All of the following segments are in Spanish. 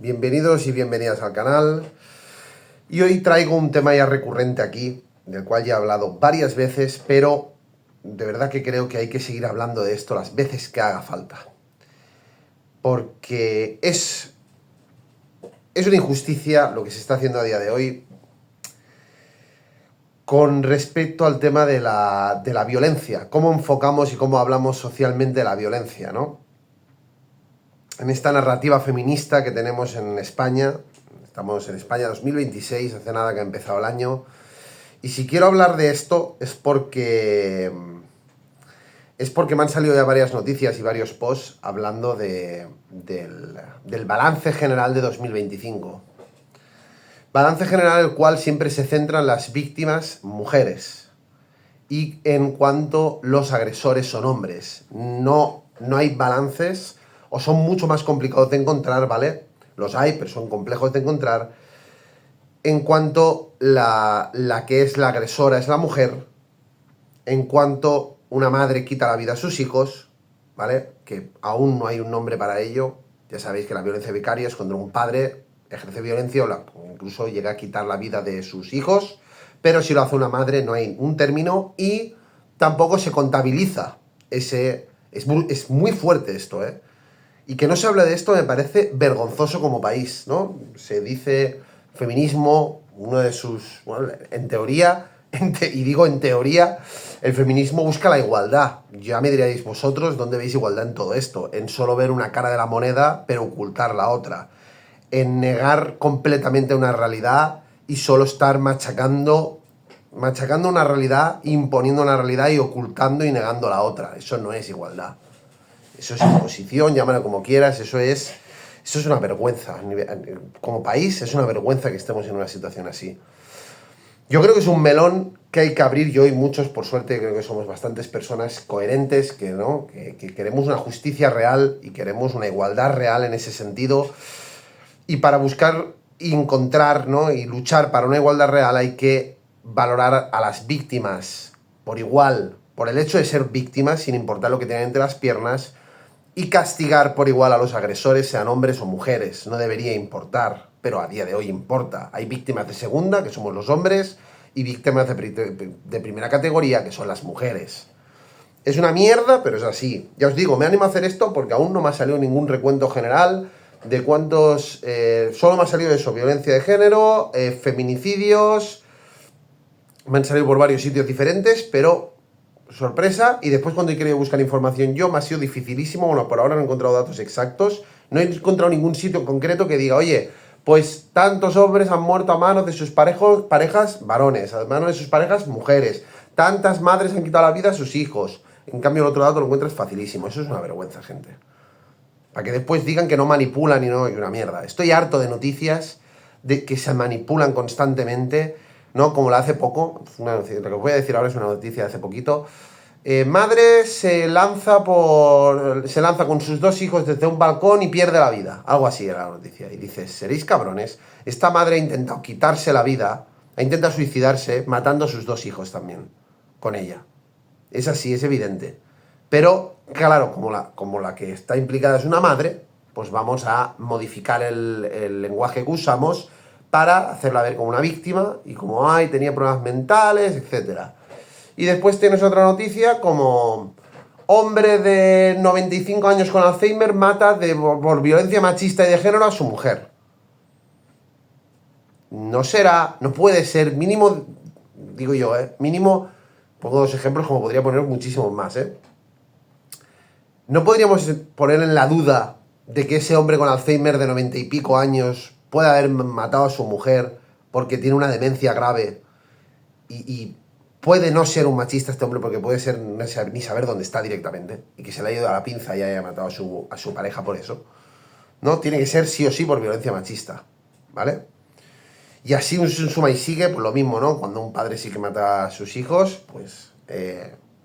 Bienvenidos y bienvenidas al canal. Y hoy traigo un tema ya recurrente aquí, del cual ya he hablado varias veces, pero de verdad que creo que hay que seguir hablando de esto las veces que haga falta. Porque es una injusticia lo que se está haciendo a día de hoy con respecto al tema de la violencia. Cómo enfocamos y cómo hablamos socialmente de la violencia, ¿no? En esta narrativa feminista que tenemos en España. Estamos en España 2026, hace nada que ha empezado el año. Y si quiero hablar de esto es porque me han salido ya varias noticias y varios posts hablando del balance general de 2025. Balance general el cual siempre se centra en las víctimas mujeres y en cuanto los agresores son hombres. No hay balances, o son mucho más complicados de encontrar, ¿vale? Los hay, pero son complejos de encontrar. En cuanto la que es la agresora es la mujer, en cuanto una madre quita la vida a sus hijos, ¿vale? Que aún no hay un nombre para ello. Ya sabéis que la violencia vicaria es cuando un padre ejerce violencia o incluso llega a quitar la vida de sus hijos, pero si lo hace una madre no hay un término y tampoco se contabiliza ese... Es muy fuerte esto, ¿eh? Y que no se hable de esto me parece vergonzoso como país, ¿no? Se dice feminismo, uno de sus... Bueno, en teoría, y digo en teoría, el feminismo busca la igualdad. Ya me diríais vosotros dónde veis igualdad en todo esto. En solo ver una cara de la moneda, pero ocultar la otra. En negar completamente una realidad y solo estar machacando una realidad, imponiendo una realidad y ocultando y negando la otra. Eso no es igualdad. Eso es imposición, llámalo como quieras, eso es una vergüenza. Como país es una vergüenza que estemos en una situación así. Yo creo que es un melón que hay que abrir, yo y muchos, por suerte, creo que somos bastantes personas coherentes, que queremos una justicia real y queremos una igualdad real en ese sentido. Y para buscar y encontrar, ¿no? Y luchar para una igualdad real hay que valorar a las víctimas por igual, por el hecho de ser víctimas, sin importar lo que tengan entre las piernas, y castigar por igual a los agresores, sean hombres o mujeres. No debería importar, pero a día de hoy importa. Hay víctimas de segunda, que somos los hombres, y víctimas de primera categoría, que son las mujeres. Es una mierda, pero es así. Ya os digo, me animo a hacer esto porque aún no me ha salido ningún recuento general de cuántos... solo me ha salido eso, violencia de género, feminicidios... Me han salido por varios sitios diferentes, pero... sorpresa, y después cuando he querido buscar información yo me ha sido dificilísimo, bueno, por ahora no he encontrado datos exactos, no he encontrado ningún sitio en concreto que diga, oye, pues tantos hombres han muerto a manos de sus parejas varones, a manos de sus parejas mujeres, tantas madres han quitado la vida a sus hijos. En cambio el otro dato lo encuentras facilísimo. Eso es una vergüenza, gente. Para que después digan que no manipulan y una mierda. Estoy harto de noticias de que se manipulan constantemente, ¿no? Como la hace poco, lo que os voy a decir ahora es una noticia de hace poquito. Madre se lanza con sus dos hijos desde un balcón y pierde la vida. Algo así era la noticia. Y dices, seréis cabrones. Esta madre ha intentado quitarse la vida, ha intentado suicidarse, matando a sus dos hijos también, con ella. Es así, es evidente. Pero, claro, como la que está implicada es una madre, pues vamos a modificar el lenguaje que usamos para hacerla ver como una víctima y como, tenía problemas mentales, etcétera. Y después tienes otra noticia como hombre de 95 años con Alzheimer mata por violencia machista y de género a su mujer. No puede ser, mínimo, digo yo, mínimo, pongo dos ejemplos como podría poner muchísimos más, No podríamos poner en la duda de que ese hombre con Alzheimer de 90 y pico años puede haber matado a su mujer porque tiene una demencia grave y puede no ser un machista este hombre porque puede ser ni saber dónde está directamente y que se le haya ido a la pinza y haya matado a su pareja por eso. No, tiene que ser sí o sí por violencia machista, ¿vale? Y así un suma y sigue, pues lo mismo, ¿no? Cuando un padre sí que mata a sus hijos, pues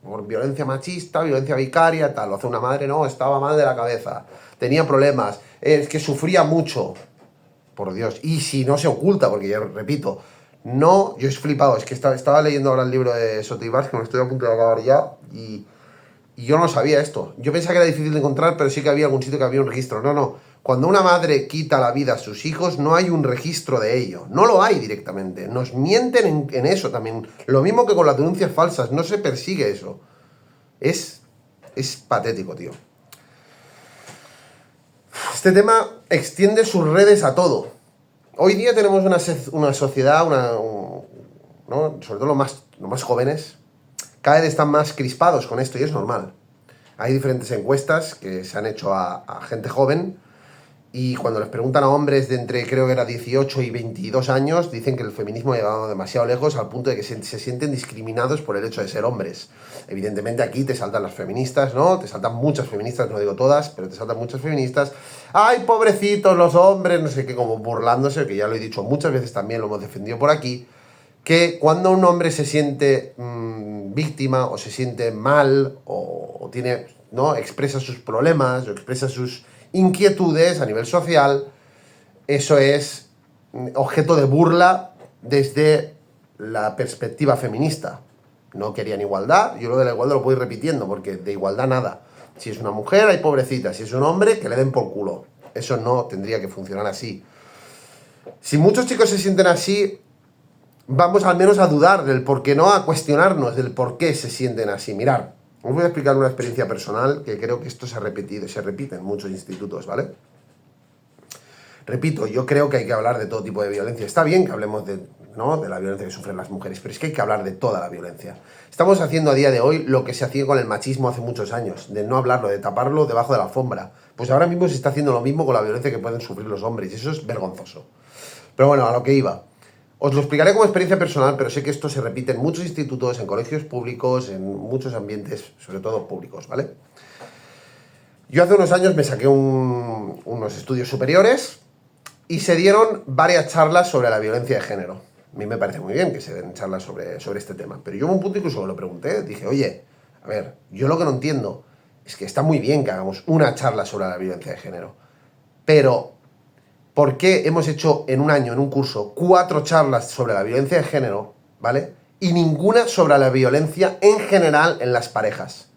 por violencia machista, violencia vicaria, tal, lo hace una madre, no, estaba mal de la cabeza, tenía problemas, es que sufría mucho, por Dios, y si no se oculta, porque yo repito, no, yo he flipado, es que estaba leyendo ahora el libro de Sotibar, que me estoy a punto de acabar ya, y yo no sabía esto. Yo pensaba que era difícil de encontrar, pero sí que había algún sitio que había un registro. No. Cuando una madre quita la vida a sus hijos, no hay un registro de ello. No lo hay directamente. Nos mienten en eso también. Lo mismo que con las denuncias falsas. No se persigue eso. Es patético, tío. Este tema extiende sus redes a todo. Hoy día tenemos una sociedad, ¿no? Sobre todo los más jóvenes, cada vez están más crispados con esto y es normal. Hay diferentes encuestas que se han hecho a gente joven y cuando les preguntan a hombres de entre, creo que era 18 y 22 años, dicen que el feminismo ha llegado demasiado lejos al punto de que se sienten discriminados por el hecho de ser hombres. Evidentemente aquí te saltan las feministas, ¿no? Te saltan muchas feministas, no digo todas, pero te saltan muchas feministas. ¡Ay, pobrecitos los hombres! No sé qué, como burlándose, que ya lo he dicho muchas veces también, lo hemos defendido por aquí, que cuando un hombre se siente víctima o se siente mal o tiene, ¿no? Expresa sus problemas o expresa sus inquietudes a nivel social, eso es objeto de burla desde la perspectiva feminista. No querían igualdad, yo lo de la igualdad lo puedo ir repitiendo, porque de igualdad nada. Si es una mujer, hay pobrecita, si es un hombre, que le den por culo. Eso no tendría que funcionar así. Si muchos chicos se sienten así, vamos al menos a dudar del por qué, no a cuestionarnos del por qué se sienten así. Mirad, os voy a explicar una experiencia personal que creo que esto se repite en muchos institutos, ¿vale? Repito, yo creo que hay que hablar de todo tipo de violencia. Está bien que hablemos ¿no? de la violencia que sufren las mujeres, pero es que hay que hablar de toda la violencia. Estamos haciendo a día de hoy lo que se hacía con el machismo hace muchos años, de no hablarlo, de taparlo debajo de la alfombra. Pues ahora mismo se está haciendo lo mismo con la violencia que pueden sufrir los hombres, y eso es vergonzoso. Pero bueno, a lo que iba. Os lo explicaré como experiencia personal, pero sé que esto se repite en muchos institutos, en colegios públicos, en muchos ambientes, sobre todo públicos, ¿vale? Yo hace unos años me saqué unos estudios superiores y se dieron varias charlas sobre la violencia de género. A mí me parece muy bien que se den charlas sobre este tema, pero yo en un punto incluso me lo pregunté, dije, oye, a ver, yo lo que no entiendo es que está muy bien que hagamos una charla sobre la violencia de género, pero ¿por qué hemos hecho en un año, en un curso, 4 charlas sobre la violencia de género, ¿vale? Y ninguna sobre la violencia en general en las parejas,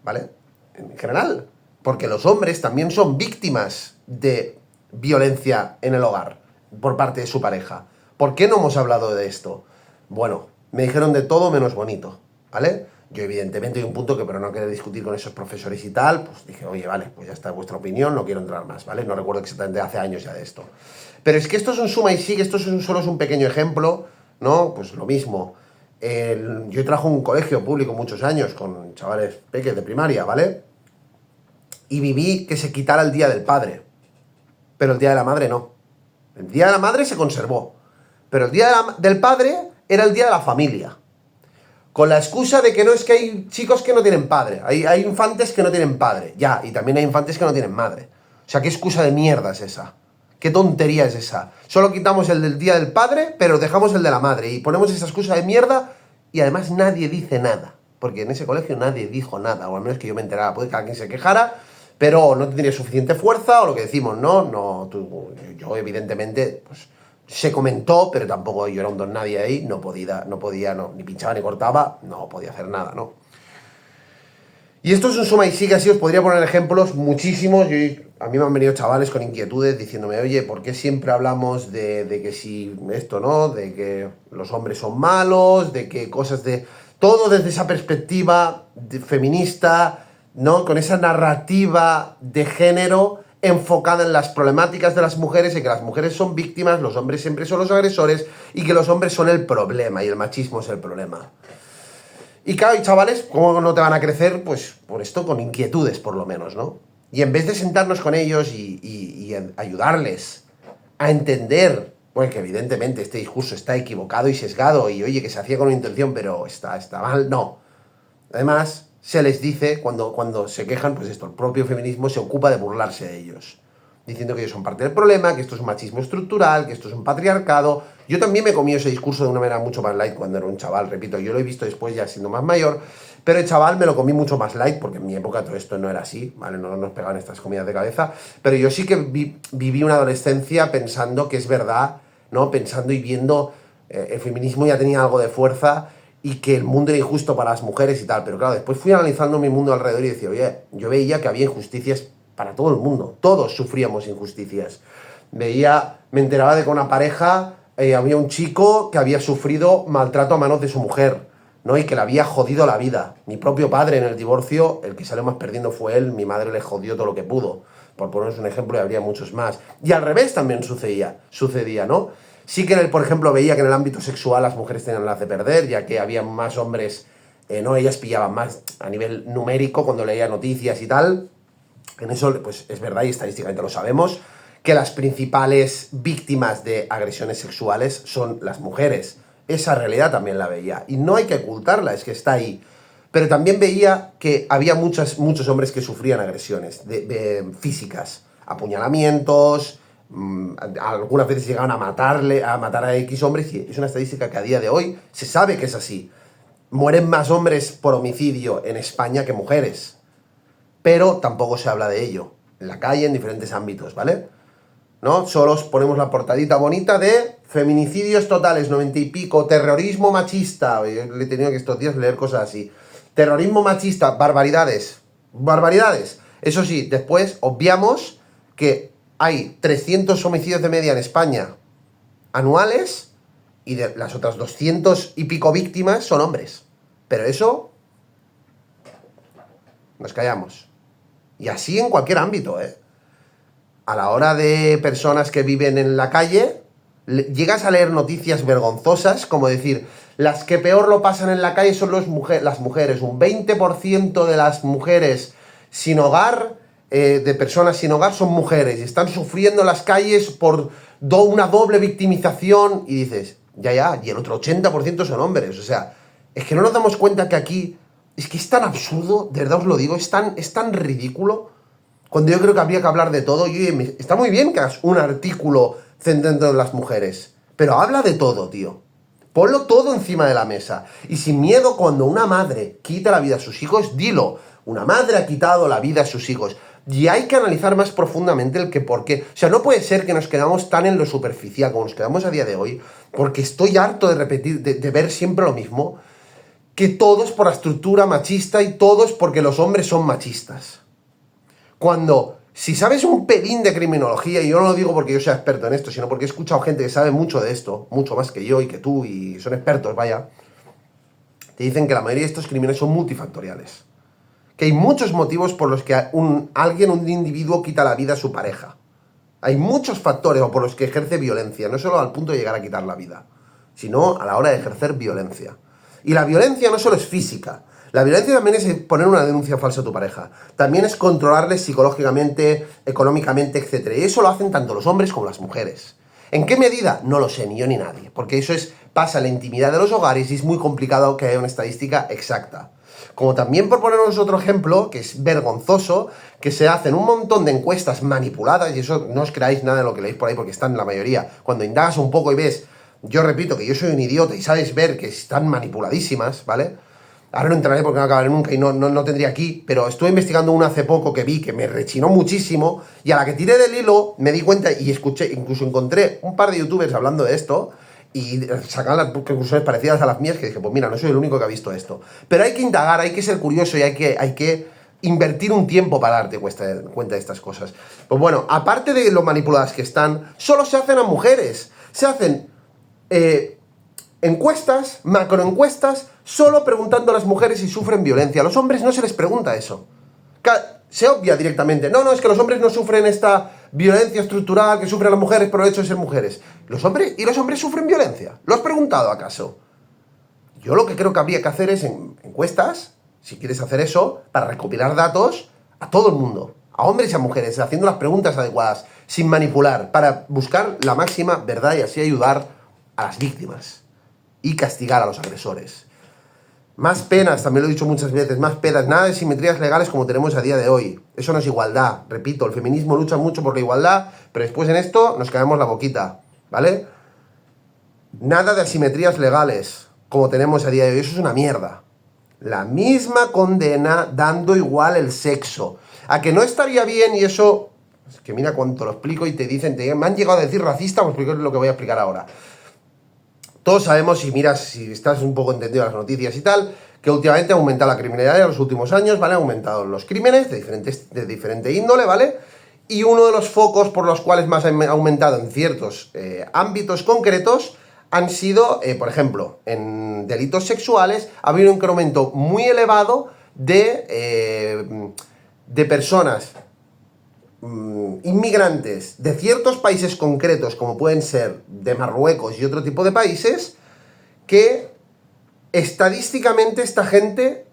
¿vale? En general, porque los hombres también son víctimas de violencia en el hogar por parte de su pareja. ¿Por qué no hemos hablado de esto? Bueno, me dijeron de todo menos bonito, ¿vale? Yo evidentemente hay un punto que, pero no quería discutir con esos profesores y tal, pues dije, oye, vale, pues ya está vuestra opinión, no quiero entrar más, ¿vale? No recuerdo exactamente hace años ya de esto. Pero es que esto es un suma y sigue, esto solo es un pequeño ejemplo, ¿no? Pues lo mismo. Yo trabajo en un colegio público muchos años con chavales pequeños de primaria, ¿vale? Y viví que se quitara el Día del Padre, pero el Día de la Madre no. El Día de la Madre se conservó, pero el Día del Padre era el Día de la Familia. Con la excusa de que no, es que hay chicos que no tienen padre, hay infantes que no tienen padre, ya, y también hay infantes que no tienen madre. O sea, ¿qué excusa de mierda es esa? ¿Qué tontería es esa? Solo quitamos el del Día del Padre, pero dejamos el de la Madre, y ponemos esa excusa de mierda, y además nadie dice nada, porque en ese colegio nadie dijo nada, o al menos que yo me enterara, puede que alguien se quejara, pero no tendría suficiente fuerza, o lo que decimos, yo evidentemente, pues se comentó, pero tampoco yo era un don nadie ahí, no podía, ni pinchaba ni cortaba, no podía hacer nada, ¿no? Y esto es un suma y sigue, así os podría poner ejemplos muchísimos. A mí me han venido chavales con inquietudes diciéndome, oye, ¿por qué siempre hablamos de que si esto, ¿no? De que los hombres son malos, de que cosas de... Todo desde esa perspectiva feminista, ¿no? Con esa narrativa de género enfocada en las problemáticas de las mujeres y que las mujeres son víctimas, los hombres siempre son los agresores y que los hombres son el problema y el machismo es el problema. Y claro, y chavales, ¿cómo no te van a crecer? Pues por esto, con inquietudes por lo menos, ¿no? Y en vez de sentarnos con ellos y ayudarles a entender, bueno, que evidentemente este discurso está equivocado y sesgado y oye, que se hacía con una intención, pero está mal, no. Además, se les dice, cuando se quejan, pues esto, el propio feminismo se ocupa de burlarse de ellos, diciendo que ellos son parte del problema, que esto es un machismo estructural, que esto es un patriarcado. Yo también me comí ese discurso de una manera mucho más light cuando era un chaval, repito, yo lo he visto después ya siendo más mayor, pero el chaval me lo comí mucho más light, porque en mi época todo esto no era así, ¿vale? No nos pegaban estas comidas de cabeza, pero yo sí que viví una adolescencia pensando que es verdad, ¿no? Pensando y viendo, el feminismo ya tenía algo de fuerza, y que el mundo era injusto para las mujeres y tal, pero claro, después fui analizando mi mundo alrededor y decía, oye, yo veía que había injusticias para todo el mundo. Todos sufríamos injusticias. Me enteraba de que una pareja, había un chico que había sufrido maltrato a manos de su mujer, ¿no? Y que le había jodido la vida. Mi propio padre en el divorcio, el que salió más perdiendo fue él, mi madre le jodió todo lo que pudo. Por poneros un ejemplo, y habría muchos más. Y al revés también sucedía, ¿no? Sí que, por ejemplo, veía que en el ámbito sexual las mujeres tenían las de perder, ya que había más hombres, ¿no? Ellas pillaban más a nivel numérico cuando leía noticias y tal. En eso, pues es verdad y estadísticamente lo sabemos, que las principales víctimas de agresiones sexuales son las mujeres. Esa realidad también la veía. Y no hay que ocultarla, es que está ahí. Pero también veía que había muchos hombres que sufrían agresiones físicas, apuñalamientos, algunas veces llegaban a matar a X hombres, y es una estadística que a día de hoy se sabe que es así. Mueren más hombres por homicidio en España que mujeres, pero tampoco se habla de ello en la calle, en diferentes ámbitos, ¿vale? ¿No? Solo os ponemos la portadita bonita de feminicidios totales, 90 y pico, terrorismo machista. Yo le he tenido que estos días leer cosas así. Terrorismo machista, barbaridades. Barbaridades. Eso sí, después obviamos que hay 300 homicidios de media en España anuales y de las otras 200 y pico víctimas son hombres. Pero eso nos callamos. Y así en cualquier ámbito, ¿eh? A la hora de personas que viven en la calle, llegas a leer noticias vergonzosas, como decir, las que peor lo pasan en la calle son las mujeres. Un 20% de las mujeres sin hogar, de personas sin hogar, son mujeres. Y están sufriendo en las calles por una doble victimización. Y dices, ya, y el otro 80% son hombres. O sea, es que no nos damos cuenta que aquí, es que es tan absurdo, de verdad os lo digo, es tan ridículo. Cuando yo creo que habría que hablar de todo. Y está muy bien que hagas un artículo centrado en las mujeres, pero habla de todo, tío. Ponlo todo encima de la mesa. Y sin miedo, cuando una madre quita la vida a sus hijos, dilo. Una madre ha quitado la vida a sus hijos. Y hay que analizar más profundamente el que por qué. O sea, no puede ser que nos quedamos tan en lo superficial como nos quedamos a día de hoy, porque estoy harto de repetir, de ver siempre lo mismo, que todo es por la estructura machista y todo es porque los hombres son machistas. Cuando, si sabes un pelín de criminología, y yo no lo digo porque yo sea experto en esto, sino porque he escuchado gente que sabe mucho de esto, mucho más que yo y que tú, y son expertos, vaya, te dicen que la mayoría de estos crímenes son multifactoriales. Que hay muchos motivos por los que un individuo quita la vida a su pareja. Hay muchos factores por los que ejerce violencia, no solo al punto de llegar a quitar la vida, sino a la hora de ejercer violencia. Y la violencia no solo es física. La violencia también es poner una denuncia falsa a tu pareja. También es controlarles psicológicamente, económicamente, etc. Y eso lo hacen tanto los hombres como las mujeres. ¿En qué medida? No lo sé, ni yo ni nadie. Porque eso pasa en la intimidad de los hogares y es muy complicado que haya una estadística exacta. Como también, por ponernos otro ejemplo, que es vergonzoso, que se hacen un montón de encuestas manipuladas, y eso no os creáis nada de lo que leéis por ahí, porque están la mayoría. Cuando indagas un poco y ves, yo repito que yo soy un idiota y sabes ver que están manipuladísimas, ¿vale? Ahora no entraré porque no acabaré nunca y no tendría aquí, pero estuve investigando una hace poco que vi que me rechinó muchísimo, y a la que tiré del hilo me di cuenta y escuché, incluso encontré un par de youtubers hablando de esto y sacaban las conclusiones parecidas a las mías, que dije, pues mira, no soy el único que ha visto esto. Pero hay que indagar, hay que ser curioso y hay que invertir un tiempo para darte cuenta de estas cosas. Pues bueno, aparte de lo manipuladas que están, solo se hacen a mujeres. Se hacen encuestas, macroencuestas, solo preguntando a las mujeres si sufren violencia. A los hombres no se les pregunta eso. Se obvia directamente. No, es que los hombres no sufren esta violencia estructural que sufren las mujeres por el hecho de ser mujeres. Los hombres sufren violencia. ¿Lo has preguntado acaso? Yo lo que creo que habría que hacer es encuestas, si quieres hacer eso, para recopilar datos a todo el mundo, a hombres y a mujeres, haciendo las preguntas adecuadas, sin manipular, para buscar la máxima verdad y así ayudar a las víctimas y castigar a los agresores. Más penas, también lo he dicho muchas veces, más penas, nada de simetrías legales como tenemos a día de hoy. Eso no es igualdad, repito, el feminismo lucha mucho por la igualdad, pero después en esto nos caemos la boquita, ¿vale? Nada de asimetrías legales como tenemos a día de hoy, eso es una mierda. La misma condena dando igual el sexo. A que no estaría bien, y eso, es que mira cuánto lo explico y te dicen, me han llegado a decir racista, pues explico lo que voy a explicar ahora. Todos sabemos, si miras, si estás un poco entendido las noticias y tal, que últimamente ha aumentado la criminalidad en los últimos años, ¿vale? Ha aumentado los crímenes de diferente índole, ¿vale? Y uno de los focos por los cuales más ha aumentado en ciertos ámbitos concretos han sido, por ejemplo, en delitos sexuales, ha habido un incremento muy elevado de personas inmigrantes de ciertos países concretos, como pueden ser de Marruecos y otro tipo de países, que estadísticamente esta gente,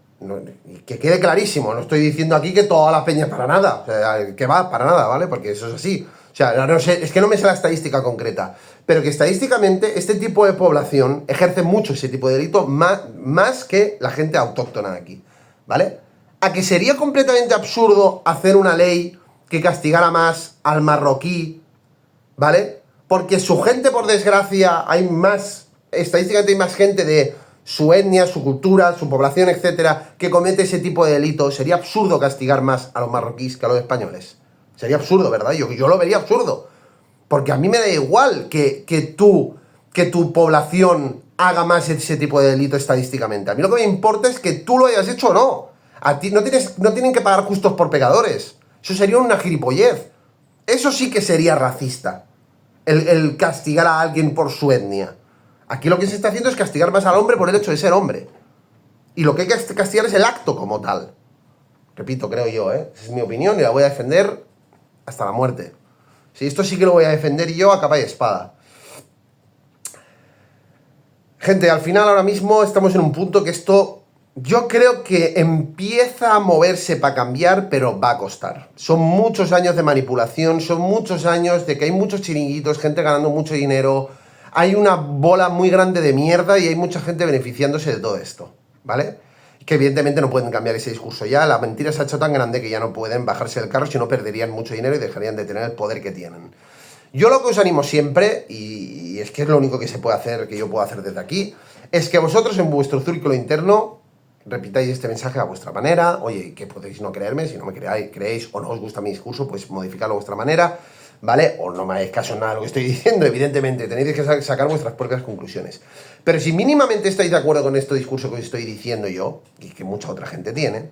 que quede clarísimo, no estoy diciendo aquí que toda la peña para nada, o sea, que va para nada, ¿vale? Porque eso es así. O sea, no sé, es que no me sé la estadística concreta, pero que estadísticamente este tipo de población ejerce mucho ese tipo de delito más que la gente autóctona de aquí, ¿vale? A que sería completamente absurdo hacer una ley que castigara más al marroquí, ¿vale? Porque su gente, por desgracia, estadísticamente hay más gente de su etnia, su cultura, su población, etcétera, que comete ese tipo de delitos. Sería absurdo castigar más a los marroquíes que a los españoles. Sería absurdo, ¿verdad? Yo lo vería absurdo. Porque a mí me da igual que tu población haga más ese tipo de delito estadísticamente. A mí lo que me importa es que tú lo hayas hecho o no. A ti no tienen que pagar justos por pecadores. Eso sería una gilipollez. Eso sí que sería racista. El castigar a alguien por su etnia. Aquí lo que se está haciendo es castigar más al hombre por el hecho de ser hombre. Y lo que hay que castigar es el acto como tal. Repito, creo yo, ¿eh? Esa es mi opinión y la voy a defender hasta la muerte. Sí, esto sí que lo voy a defender yo a capa y espada. Gente, al final ahora mismo estamos en un punto que esto... Yo creo que empieza a moverse para cambiar, pero va a costar. Son muchos años de manipulación, son muchos años de que hay muchos chiringuitos, gente ganando mucho dinero, hay una bola muy grande de mierda y hay mucha gente beneficiándose de todo esto, ¿vale? Que evidentemente no pueden cambiar ese discurso ya, la mentira se ha hecho tan grande que ya no pueden bajarse del carro, si no perderían mucho dinero y dejarían de tener el poder que tienen. Yo lo que os animo siempre, y es que es lo único que se puede hacer, que yo puedo hacer desde aquí, es que vosotros en vuestro círculo interno repitáis este mensaje a vuestra manera. Oye, que podéis no creerme, si no me creéis o no os gusta mi discurso, pues modificadlo a vuestra manera, ¿vale? O no me hagáis caso en nada de lo que estoy diciendo, evidentemente, tenéis que sacar vuestras propias conclusiones. Pero si mínimamente estáis de acuerdo con este discurso que os estoy diciendo yo, y que mucha otra gente tiene,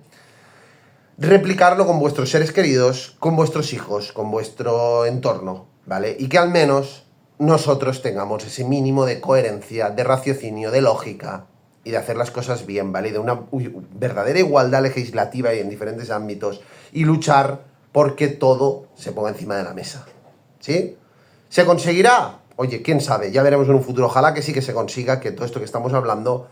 replicarlo con vuestros seres queridos, con vuestros hijos, con vuestro entorno, ¿vale? Y que al menos nosotros tengamos ese mínimo de coherencia, de raciocinio, de lógica, y de hacer las cosas bien, ¿vale? Y de una verdadera igualdad legislativa y en diferentes ámbitos, y luchar porque todo se ponga encima de la mesa, ¿sí? ¿Se conseguirá? Oye, quién sabe, ya veremos en un futuro, ojalá que sí que se consiga, que todo esto que estamos hablando,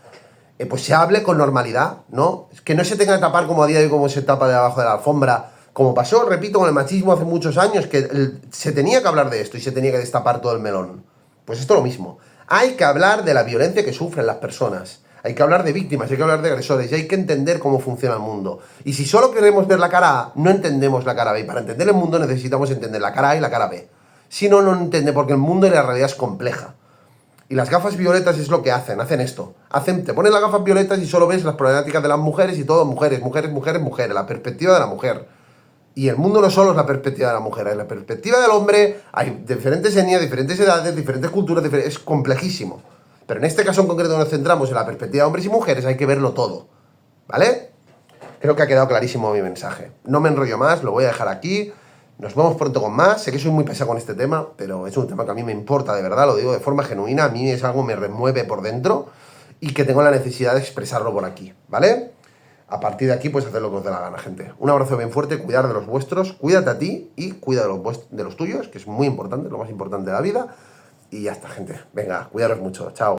pues se hable con normalidad, ¿no? Que no se tenga que tapar como a día de hoy, como se tapa debajo de la alfombra, como pasó, repito, con el machismo hace muchos años, que se tenía que hablar de esto y se tenía que destapar todo el melón. Pues esto es lo mismo. Hay que hablar de la violencia que sufren las personas. Hay que hablar de víctimas, hay que hablar de agresores y hay que entender cómo funciona el mundo. Y si solo queremos ver la cara A, no entendemos la cara B. Y para entender el mundo necesitamos entender la cara A y la cara B. Si no, no entiende, porque el mundo y la realidad es compleja. Y las gafas violetas es lo que hacen esto. Te ponen las gafas violetas y solo ves las problemáticas de las mujeres y todo, mujeres, la perspectiva de la mujer. Y el mundo no solo es la perspectiva de la mujer, hay la perspectiva del hombre, hay diferentes etnias, diferentes edades, diferentes culturas, es complejísimo. Pero en este caso en concreto nos centramos en la perspectiva de hombres y mujeres, hay que verlo todo, ¿vale? Creo que ha quedado clarísimo mi mensaje. No me enrollo más, lo voy a dejar aquí. Nos vemos pronto con más. Sé que soy muy pesado con este tema, pero es un tema que a mí me importa de verdad, lo digo de forma genuina. A mí es algo que me remueve por dentro y que tengo la necesidad de expresarlo por aquí, ¿vale? A partir de aquí, pues hacer lo que os dé la gana, gente. Un abrazo bien fuerte, cuidar de los vuestros, cuídate a ti y cuida de los tuyos, que es muy importante, lo más importante de la vida. Y ya está, gente. Venga, cuidaros mucho. Chao.